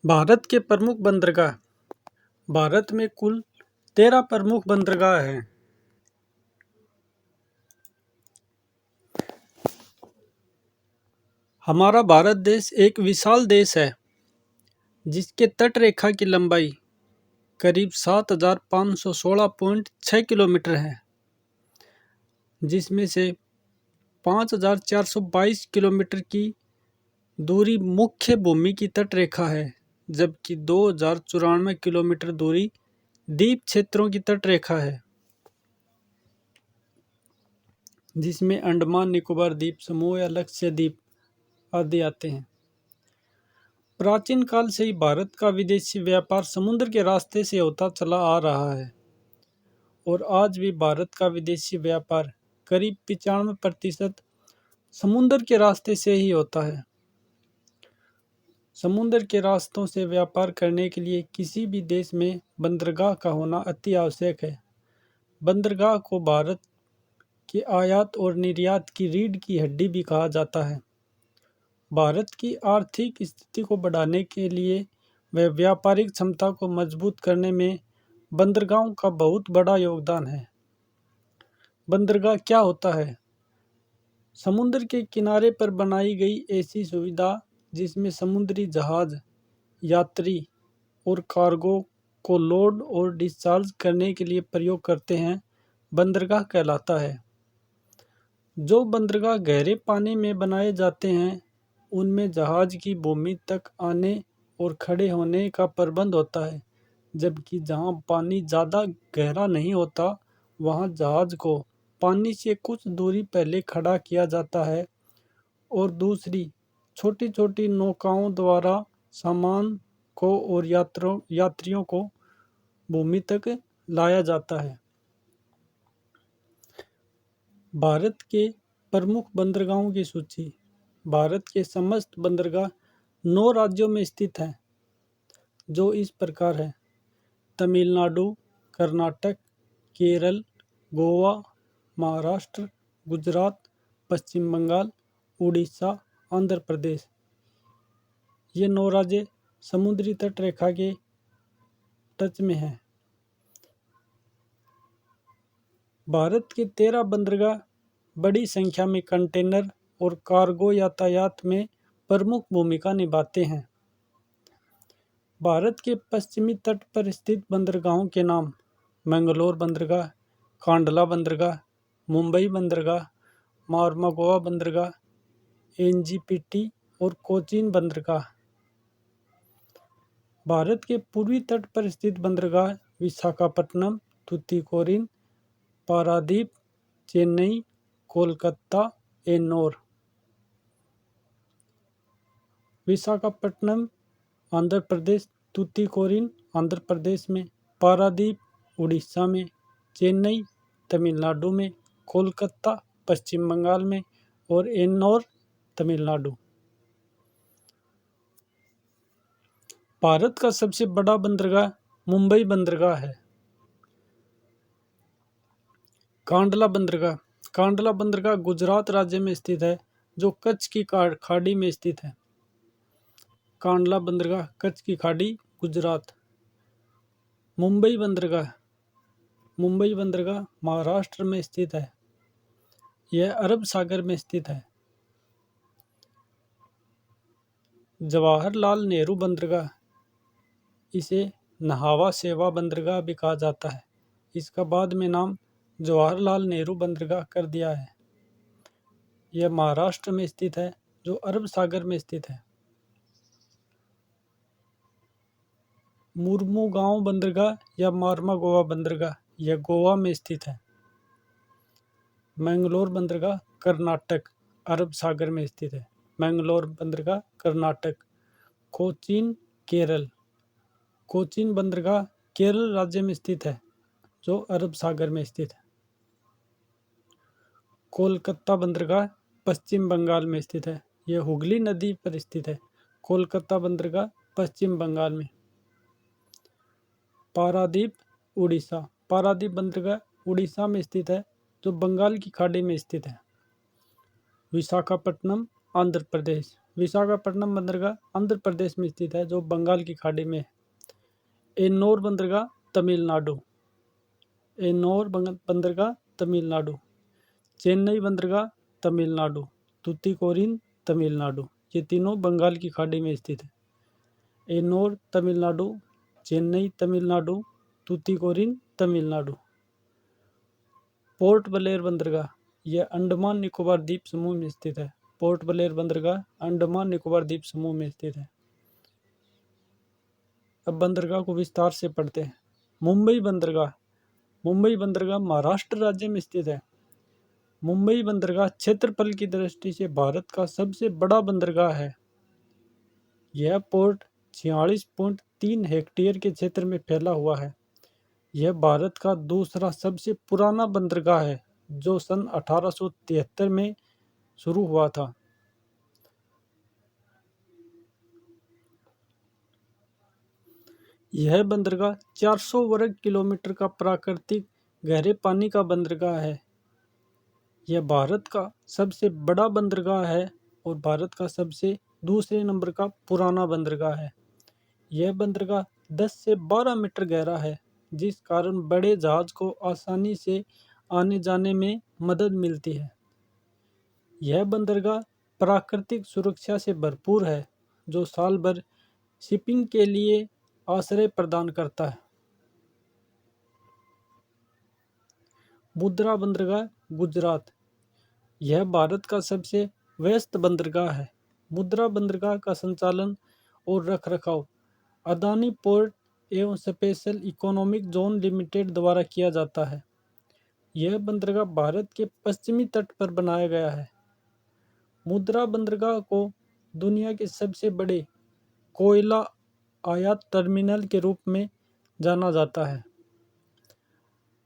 भारत के प्रमुख बंदरगाह। भारत में कुल 13 प्रमुख बंदरगाह हैं। हमारा भारत देश एक विशाल देश है जिसके तट रेखा की लंबाई करीब 7516.6 किलोमीटर है, जिसमें से 5422 किलोमीटर की दूरी मुख्य भूमि की तट रेखा है, जबकि 2094 किलोमीटर दूरी द्वीप क्षेत्रों की तट रेखा है, जिसमें अंडमान निकोबार द्वीप समूह या लक्षद्वीप आदि आते हैं। प्राचीन काल से ही भारत का विदेशी व्यापार समुद्र के रास्ते से होता चला आ रहा है और आज भी भारत का विदेशी व्यापार करीब 95% समुद्र के रास्ते से ही होता है। समुद्र के रास्तों से व्यापार करने के लिए किसी भी देश में बंदरगाह का होना अति आवश्यक है। बंदरगाह को भारत के आयात और निर्यात की रीढ़ की हड्डी भी कहा जाता है। भारत की आर्थिक स्थिति को बढ़ाने के लिए व व्यापारिक क्षमता को मजबूत करने में बंदरगाहों का बहुत बड़ा योगदान है। बंदरगाह क्या होता है? समुद्र के किनारे पर बनाई गई ऐसी सुविधा जिसमें समुद्री जहाज यात्री और कार्गो को लोड और डिस्चार्ज करने के लिए प्रयोग करते हैं, बंदरगाह कहलाता है। जो बंदरगाह गहरे पानी में बनाए जाते हैं उनमें जहाज की भूमि तक आने और खड़े होने का प्रबंध होता है, जबकि जहां पानी ज़्यादा गहरा नहीं होता वहां जहाज को पानी से कुछ दूरी पहले खड़ा किया जाता है और दूसरी छोटी छोटी नौकाओं द्वारा सामान को और यात्रियों को भूमि तक लाया जाता है। भारत के प्रमुख बंदरगाहों की सूची। भारत के समस्त बंदरगाह 9 राज्यों में स्थित हैं, जो इस प्रकार हैं: तमिलनाडु, कर्नाटक, केरल, गोवा, महाराष्ट्र, गुजरात, पश्चिम बंगाल, उड़ीसा, आंध्र प्रदेश। ये 9 राज्य समुद्री तट रेखा के टच में हैं। भारत के 13 बंदरगाह बड़ी संख्या में कंटेनर और कार्गो यातायात में प्रमुख भूमिका निभाते हैं। भारत के पश्चिमी तट पर स्थित बंदरगाहों के नाम: मैंगलोर बंदरगाह, कांडला बंदरगाह, मुंबई बंदरगाह, मारमागोआ बंदरगाह, एनजीपीटी और कोचीन बंदरगाह। भारत के पूर्वी तट पर स्थित बंदरगाह विशाखापट्टनम, तूतीकोरिन, पारादीप, चेन्नई, कोलकाता, एन्नोर। विशाखापट्टनम आंध्र प्रदेश, तूतीकोरिन आंध्र प्रदेश में, पारादीप उड़ीसा में, चेन्नई तमिलनाडु में, कोलकाता पश्चिम बंगाल में और एन्नोर तमिलनाडु। भारत का सबसे बड़ा बंदरगाह मुंबई बंदरगाह है। कांडला बंदरगाह। कांडला बंदरगाह गुजरात राज्य में स्थित है, जो कच्छ की खाड़ी में स्थित है। कांडला बंदरगाह कच्छ की खाड़ी, गुजरात। मुंबई बंदरगाह। मुंबई बंदरगाह महाराष्ट्र में स्थित है। यह अरब सागर में स्थित है। जवाहरलाल नेहरू बंदरगाह, इसे नहावा सेवा बंदरगाह भी कहा जाता है। इसका बाद में नाम जवाहरलाल नेहरू बंदरगाह कर दिया है। यह महाराष्ट्र में स्थित है, जो अरब सागर में स्थित है। मुर्मुगांव बंदरगाह या मारमागोआ बंदरगाह, यह गोवा में स्थित है। मैंगलोर बंदरगाह कर्नाटक, अरब सागर में स्थित है। मैंगलोर बंदरगाह कर्नाटक। कोचीन केरल। कोचीन बंदरगाह केरल राज्य में स्थित है, जो अरब सागर में स्थित है। कोलकाता बंदरगाह पश्चिम बंगाल में स्थित है। यह हुगली नदी पर स्थित है। कोलकाता बंदरगाह पश्चिम बंगाल में। पारादीप उड़ीसा। पारादीप बंदरगाह उड़ीसा में स्थित है, जो बंगाल की खाड़ी में स्थित है। विशाखापट्टनम आंध्र प्रदेश। विशाखापट्टनम बंदरगाह आंध्र प्रदेश में स्थित है, जो बंगाल की खाड़ी में है। एन्नोर बंदरगाह तमिलनाडु। एन्नोर बंदरगाह तमिलनाडु। चेन्नई बंदरगाह तमिलनाडु। तूतीकोरिन तमिलनाडु। ये तीनों बंगाल की खाड़ी में स्थित है। एन्नोर तमिलनाडु, चेन्नई तमिलनाडु, तूतीकोरिन तमिलनाडु। पोर्ट ब्लेयर बंदरगाह यह अंडमान निकोबार द्वीप समूह में स्थित है। पोर्ट ब्लेयर बंदरगाह अंडमान निकोबार द्वीप समूह में स्थित है। अब बंदरगाह को विस्तार से पढ़ते हैं। मुंबई बंदरगाह। मुंबई बंदरगाह महाराष्ट्र राज्य में स्थित है। मुंबई बंदरगाह क्षेत्रफल की दृष्टि से भारत का सबसे बड़ा बंदरगाह है। यह पोर्ट 46.3 हेक्टेयर के क्षेत्र में फैला हुआ है। यह भारत का दूसरा सबसे पुराना बंदरगाह है, जो सन 1873 में शुरू हुआ था। यह बंदरगाह 400 वर्ग किलोमीटर का प्राकृतिक गहरे पानी का बंदरगाह है। यह भारत का सबसे बड़ा बंदरगाह है और भारत का सबसे दूसरे नंबर का पुराना बंदरगाह है। यह बंदरगाह 10 से 12 मीटर गहरा है, जिस कारण बड़े जहाज को आसानी से आने जाने में मदद मिलती है। यह बंदरगाह प्राकृतिक सुरक्षा से भरपूर है, जो साल भर शिपिंग के लिए आश्रय प्रदान करता है। मुद्रा बंदरगाह गुजरात। यह भारत का सबसे व्यस्त बंदरगाह है। मुद्रा बंदरगाह का संचालन और रखरखाव अदानी पोर्ट एवं स्पेशल इकोनॉमिक जोन लिमिटेड द्वारा किया जाता है। यह बंदरगाह भारत के पश्चिमी तट पर बनाया गया है। मुद्रा बंदरगाह को दुनिया के सबसे बड़े कोयला आयात टर्मिनल के रूप में जाना जाता है।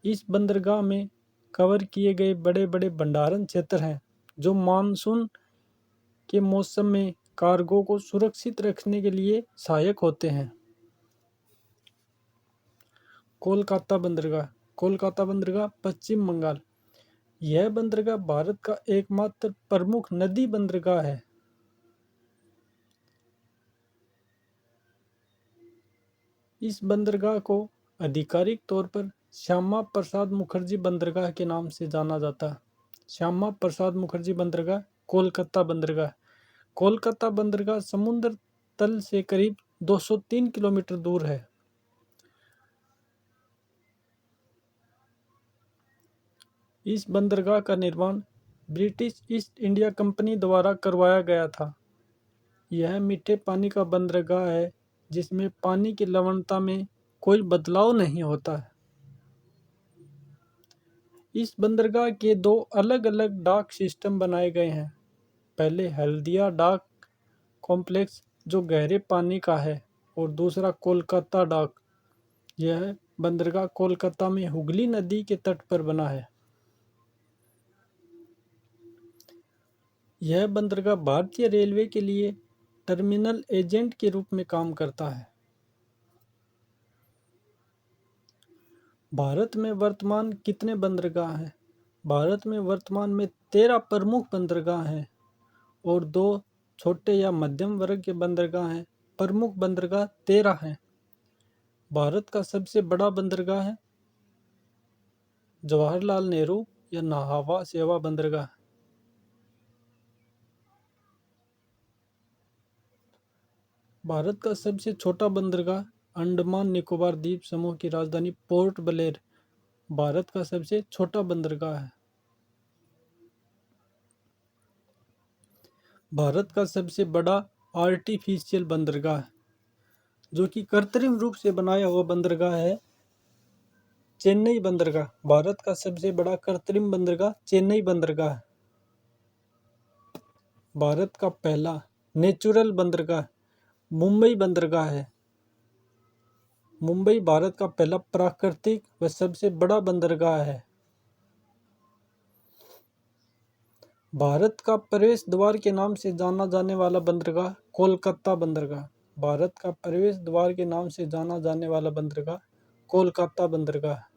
इस बंदरगाह में कवर किए गए बड़े बड़े भंडारण क्षेत्र हैं, जो मानसून के मौसम में कार्गो को सुरक्षित रखने के लिए सहायक होते हैं। कोलकाता बंदरगाह। कोलकाता बंदरगाह पश्चिम बंगाल। यह बंदरगाह भारत का एकमात्र प्रमुख नदी बंदरगाह है। इस बंदरगाह को आधिकारिक तौर पर श्यामा प्रसाद मुखर्जी बंदरगाह के नाम से जाना जाता है। श्यामा प्रसाद मुखर्जी बंदरगाह कोलकाता बंदरगाह। कोलकाता बंदरगाह समुद्र तल से करीब 203 किलोमीटर दूर है। इस बंदरगाह का निर्माण ब्रिटिश ईस्ट इंडिया कंपनी द्वारा करवाया गया था। यह मीठे पानी का बंदरगाह है, जिसमें पानी की लवणता में कोई बदलाव नहीं होता है। इस बंदरगाह के दो अलग अलग डाक सिस्टम बनाए गए हैं। पहले हल्दिया डाक कॉम्प्लेक्स, जो गहरे पानी का है, और दूसरा कोलकाता डाक। यह बंदरगाह कोलकाता में हुगली नदी के तट पर बना है। यह बंदरगाह भारतीय रेलवे के लिए टर्मिनल एजेंट के रूप में काम करता है। भारत में वर्तमान कितने बंदरगाह हैं? भारत में वर्तमान में 13 प्रमुख बंदरगाह हैं और 2 छोटे या मध्यम वर्ग के बंदरगाह हैं। प्रमुख बंदरगाह 13 हैं। भारत का सबसे बड़ा बंदरगाह है जवाहरलाल नेहरू या नाहवा सेवा बंदरगाह। भारत का सबसे छोटा बंदरगाह अंडमान निकोबार द्वीप समूह की राजधानी पोर्ट ब्लेयर भारत का सबसे छोटा बंदरगाह है। भारत का सबसे बड़ा आर्टिफिशियल बंदरगाह, जो कि कृत्रिम रूप से बनाया हुआ बंदरगाह है, चेन्नई बंदरगाह। भारत का सबसे बड़ा कृत्रिम बंदरगाह चेन्नई बंदरगाह है। भारत का पहला नेचुरल बंदरगाह मुंबई बंदरगाह है। मुंबई भारत का पहला प्राकृतिक व सबसे बड़ा बंदरगाह है। भारत का प्रवेश द्वार के नाम से जाना जाने वाला बंदरगाह कोलकाता बंदरगाह। भारत का प्रवेश द्वार के नाम से जाना जाने वाला बंदरगाह कोलकाता बंदरगाह।